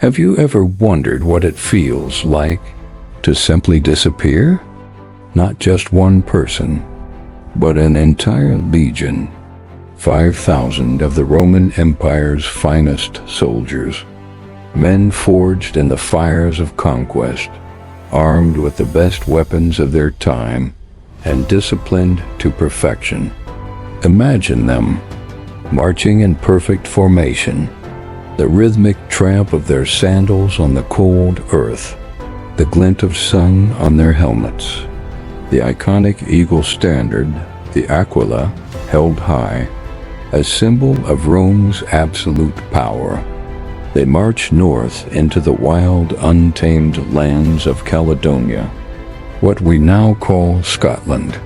Have you ever wondered what it feels like to simply disappear? Not just one person, but an entire legion. 5,000 of the Roman Empire's finest soldiers, men forged in the fires of conquest, armed with the best weapons of their time, and disciplined to perfection. Imagine them, marching in perfect formation, the rhythmic tramp of their sandals on the cold earth, the glint of sun on their helmets, the iconic eagle standard, the aquila, held high, a symbol of Rome's absolute power. They march north into the wild, untamed lands of Caledonia, what we now call Scotland,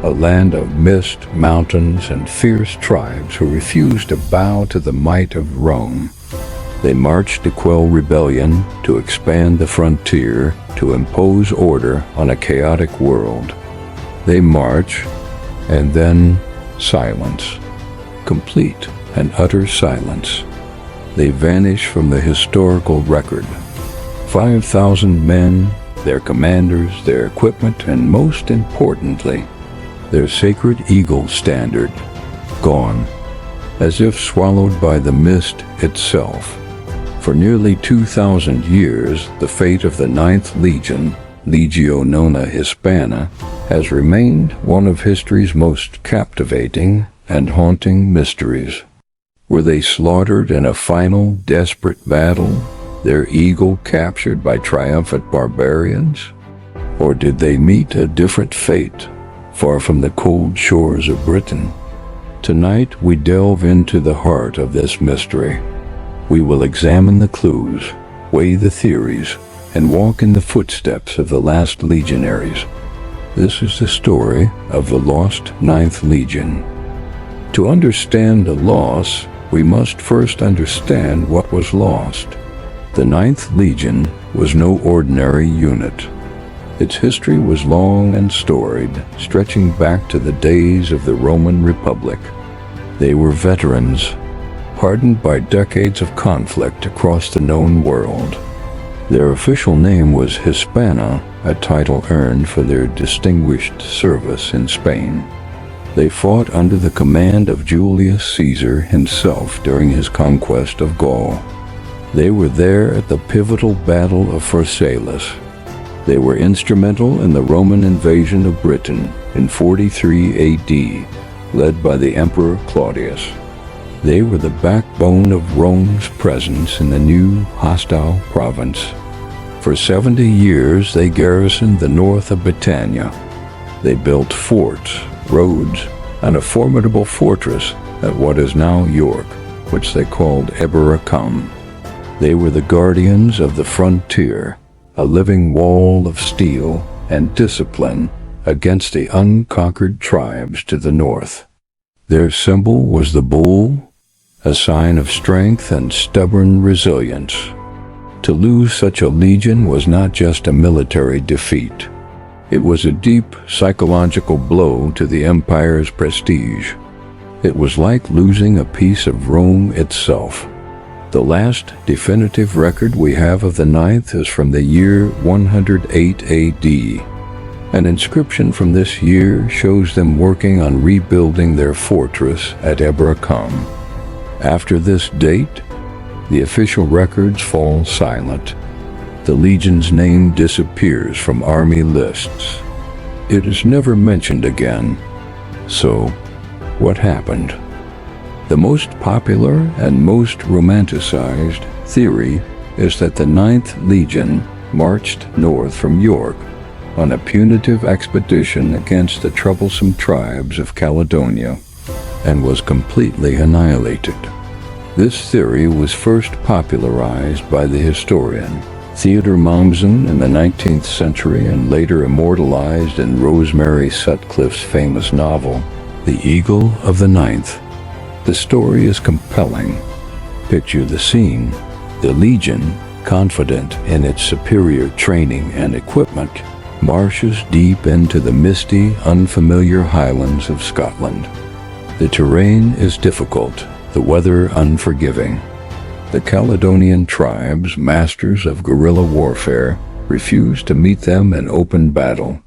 a land of mist, mountains, and fierce tribes who refuse to bow to the might of Rome. They march to quell rebellion, to expand the frontier, to impose order on a chaotic world. They march, and then silence. Complete and utter silence. They vanish from the historical record. 5,000 men, their commanders, their equipment, and most importantly, their sacred eagle standard, gone, as if swallowed by the mist itself. For nearly 2,000 years, the fate of the Ninth Legion, Legio IX Hispana, has remained one of history's most captivating and haunting mysteries. Were they slaughtered in a final, desperate battle, their eagle captured by triumphant barbarians? Or did they meet a different fate, far from the cold shores of Britain? Tonight we delve into the heart of this mystery. We will examine the clues, weigh the theories, and walk in the footsteps of the last legionaries. This is the story of the lost Ninth Legion. To understand the loss, we must first understand what was lost. The Ninth Legion was no ordinary unit. Its history was long and storied, stretching back to the days of the Roman Republic. They were veterans, hardened by decades of conflict across the known world. Their official name was Hispana, a title earned for their distinguished service in Spain. They fought under the command of Julius Caesar himself during his conquest of Gaul. They were there at the pivotal Battle of Pharsalus. They were instrumental in the Roman invasion of Britain in 43 AD, led by the Emperor Claudius. They were the backbone of Rome's presence in the new hostile province. For 70 years they garrisoned the north of Britannia. They built forts, roads, and a formidable fortress at what is now York, which they called Eboracum. They were the guardians of the frontier, a living wall of steel and discipline against the unconquered tribes to the north. Their symbol was the bull, a sign of strength and stubborn resilience. To lose such a legion was not just a military defeat. It was a deep psychological blow to the empire's prestige. It was like losing a piece of Rome itself. The last definitive record we have of the Ninth is from the year 108 AD. An inscription from this year shows them working on rebuilding their fortress at Eboracum. After this date, the official records fall silent. The legion's name disappears from army lists. It is never mentioned again. So, what happened? The most popular and most romanticized theory is that the Ninth Legion marched north from York on a punitive expedition against the troublesome tribes of Caledonia and was completely annihilated. This theory was first popularized by the historian Theodore Mommsen in the 19th century and later immortalized in Rosemary Sutcliffe's famous novel, The Eagle of the Ninth. The story is compelling. Picture the scene. The Legion, confident in its superior training and equipment, marches deep into the misty, unfamiliar highlands of Scotland. The terrain is difficult, the weather unforgiving. The Caledonian tribes, masters of guerrilla warfare, refused to meet them in open battle.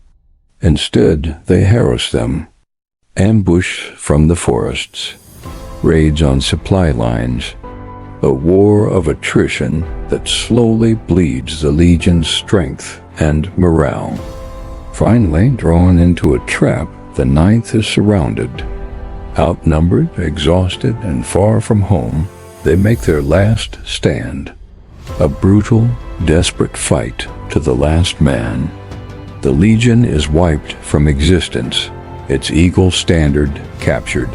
Instead, they harass them. Ambush from the forests, raids on supply lines, a war of attrition that slowly bleeds the legion's strength and morale. Finally, drawn into a trap, the Ninth is surrounded. Outnumbered, exhausted, and far from home, they make their last stand. A brutal, desperate fight to the last man. The legion is wiped from existence, its eagle standard captured,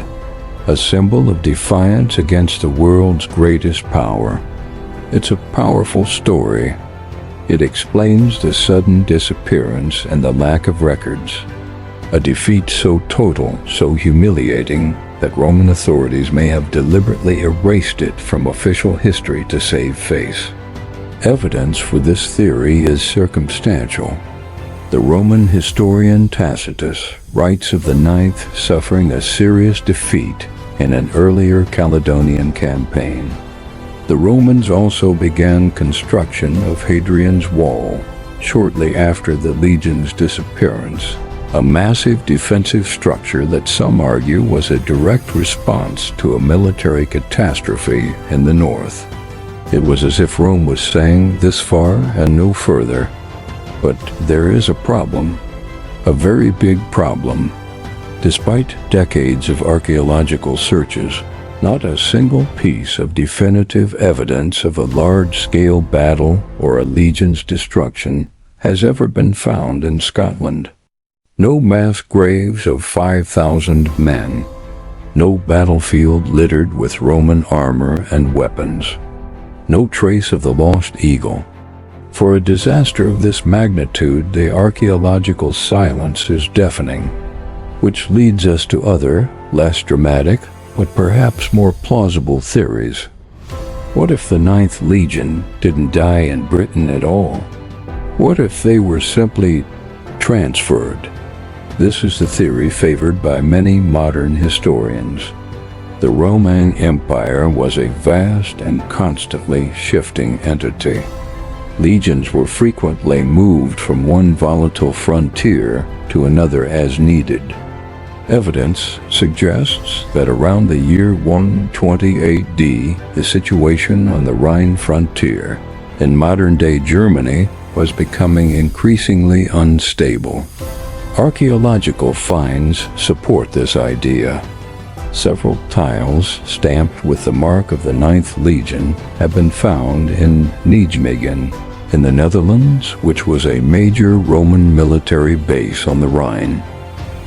a symbol of defiance against the world's greatest power. It's a powerful story. It explains the sudden disappearance and the lack of records. A defeat so total, so humiliating, that Roman authorities may have deliberately erased it from official history to save face. Evidence for this theory is circumstantial. The Roman historian Tacitus writes of the Ninth suffering a serious defeat in an earlier Caledonian campaign. The Romans also began construction of Hadrian's Wall shortly after the legion's disappearance, a massive defensive structure that some argue was a direct response to a military catastrophe in the north. It was as if Rome was saying, "This far and no further." But there is a problem, a very big problem. Despite decades of archaeological searches, not a single piece of definitive evidence of a large-scale battle or a legion's destruction has ever been found in Scotland. No mass graves of 5,000 men. No battlefield littered with Roman armor and weapons. No trace of the lost eagle. For a disaster of this magnitude, the archaeological silence is deafening, which leads us to other, less dramatic, but perhaps more plausible theories. What if the Ninth Legion didn't die in Britain at all? What if they were simply transferred? This is the theory favored by many modern historians. The Roman Empire was a vast and constantly shifting entity. Legions were frequently moved from one volatile frontier to another as needed. Evidence suggests that around the year 120 AD, the situation on the Rhine frontier in modern-day Germany was becoming increasingly unstable. Archaeological finds support this idea. Several tiles stamped with the mark of the Ninth Legion have been found in Nijmegen, in the Netherlands, which was a major Roman military base on the Rhine.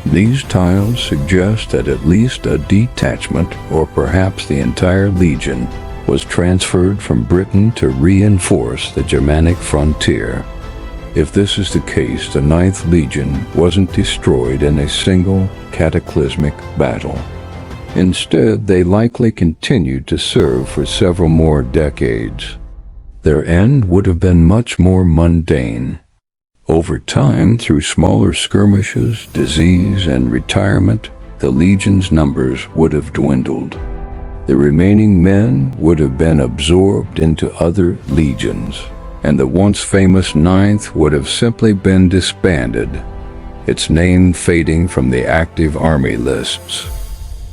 These tiles suggest that at least a detachment, or perhaps the entire legion, was transferred from Britain to reinforce the Germanic frontier. If this is the case, the Ninth Legion wasn't destroyed in a single cataclysmic battle. Instead, they likely continued to serve for several more decades. Their end would have been much more mundane. Over time, through smaller skirmishes, disease, and retirement, the legion's numbers would have dwindled. The remaining men would have been absorbed into other legions, and the once famous Ninth would have simply been disbanded, its name fading from the active army lists.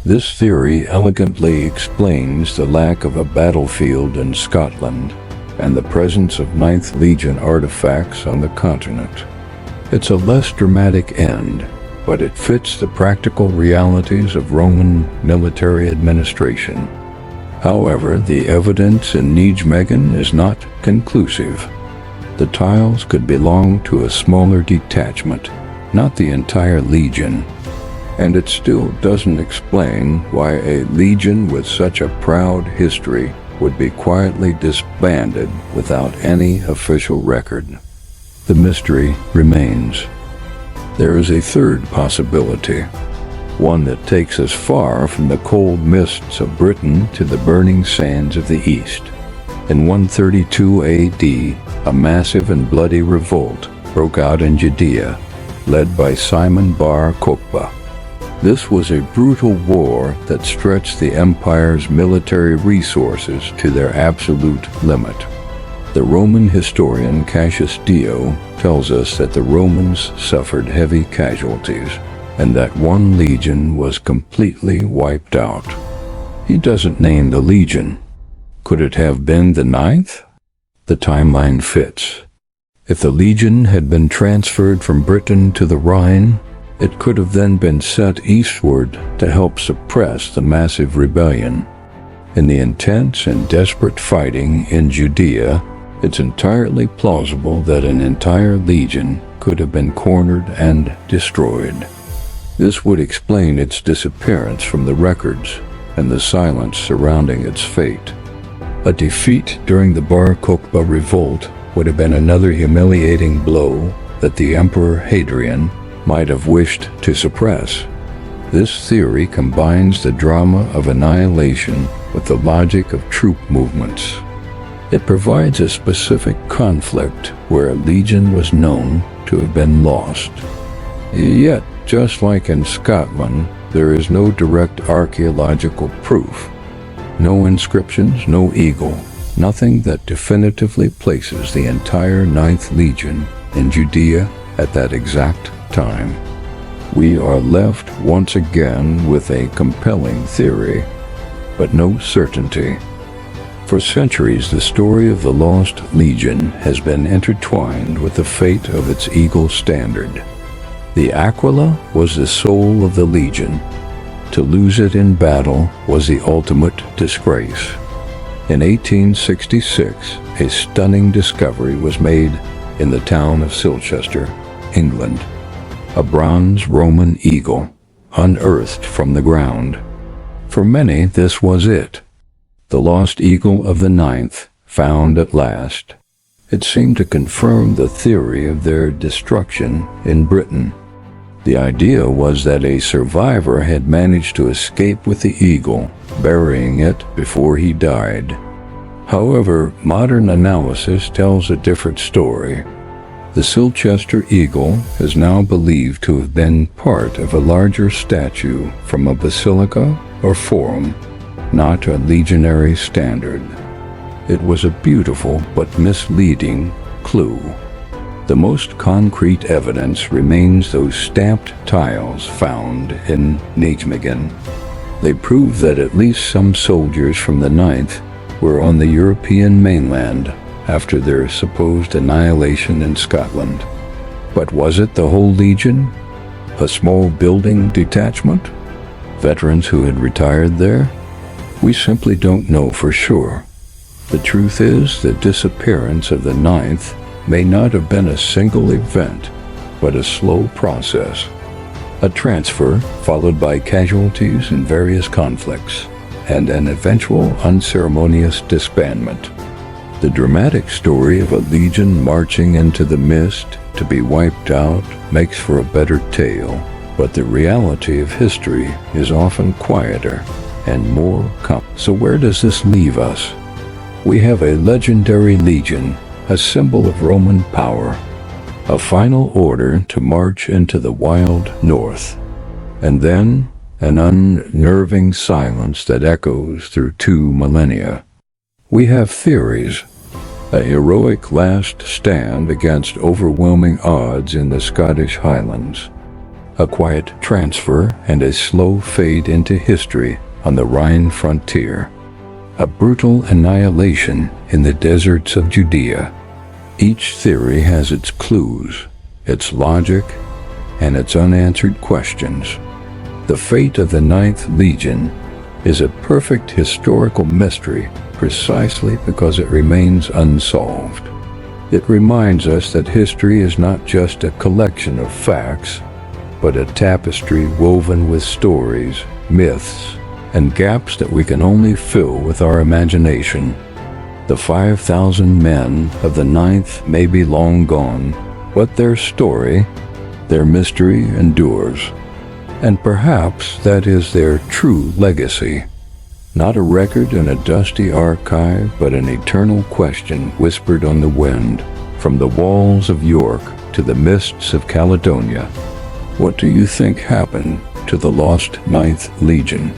This theory elegantly explains the lack of a battlefield in Scotland and the presence of Ninth Legion artifacts on the continent. It's a less dramatic end, but it fits the practical realities of Roman military administration. However, the evidence in Nijmegen is not conclusive. The tiles could belong to a smaller detachment, not the entire legion. And it still doesn't explain why a legion with such a proud history would be quietly disbanded without any official record. The mystery remains. There is a third possibility, one that takes us far from the cold mists of Britain to the burning sands of the East. In 132 AD, a massive and bloody revolt broke out in Judea, led by Simon Bar Kokhba. This was a brutal war that stretched the empire's military resources to their absolute limit. The Roman historian Cassius Dio tells us that the Romans suffered heavy casualties and that one legion was completely wiped out. He doesn't name the legion. Could it have been the ninth? The timeline fits. If the legion had been transferred from Britain to the Rhine, it could have then been sent eastward to help suppress the massive rebellion. In the intense and desperate fighting in Judea, it's entirely plausible that an entire legion could have been cornered and destroyed. This would explain its disappearance from the records and the silence surrounding its fate. A defeat during the Bar Kokhba revolt would have been another humiliating blow that the Emperor Hadrian might have wished to suppress. This theory combines the drama of annihilation with the logic of troop movements. It provides a specific conflict where a legion was known to have been lost. Yet, just like in Scotland, there is no direct archaeological proof. No inscriptions, no eagle, nothing that definitively places the entire Ninth Legion in Judea at that exact time. We are left once again with a compelling theory, but no certainty. For centuries, the story of the lost legion has been intertwined with the fate of its eagle standard. The Aquila was the soul of the legion. To lose it in battle was the ultimate disgrace. In 1866, a stunning discovery was made in the town of Silchester, England. A bronze Roman eagle, unearthed from the ground. For many, this was it. The lost eagle of the ninth, found at last. It seemed to confirm the theory of their destruction in Britain. The idea was that a survivor had managed to escape with the eagle, burying it before he died. However, modern analysis tells a different story. The Silchester eagle is now believed to have been part of a larger statue from a basilica or forum, not a legionary standard. It was a beautiful but misleading clue. The most concrete evidence remains those stamped tiles found in Nijmegen. They prove that at least some soldiers from the Ninth were on the European mainland after their supposed annihilation in Scotland. But was it the whole legion? A small building detachment? Veterans who had retired there? We simply don't know for sure. The truth is, the disappearance of the Ninth may not have been a single event, but a slow process. A transfer followed by casualties in various conflicts, and an eventual unceremonious disbandment. The dramatic story of a legion marching into the mist to be wiped out makes for a better tale, but the reality of history is often quieter and more complex. So where does this leave us? We have a legendary legion, a symbol of Roman power, a final order to march into the wild north, and then an unnerving silence that echoes through 2 millennia. We have theories, a heroic last stand against overwhelming odds in the Scottish Highlands, a quiet transfer and a slow fade into history on the Rhine frontier, a brutal annihilation in the deserts of Judea. Each theory has its clues, its logic, and its unanswered questions. The fate of the Ninth Legion is a perfect historical mystery precisely because it remains unsolved. It reminds us that history is not just a collection of facts, but a tapestry woven with stories, myths, and gaps that we can only fill with our imagination. The 5,000 men of the Ninth may be long gone, but their story, their mystery endures. And perhaps that is their true legacy. Not a record in a dusty archive, but an eternal question whispered on the wind, from the walls of York to the mists of Caledonia. What do you think happened to the lost Ninth Legion?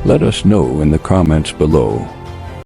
Let us know in the comments below.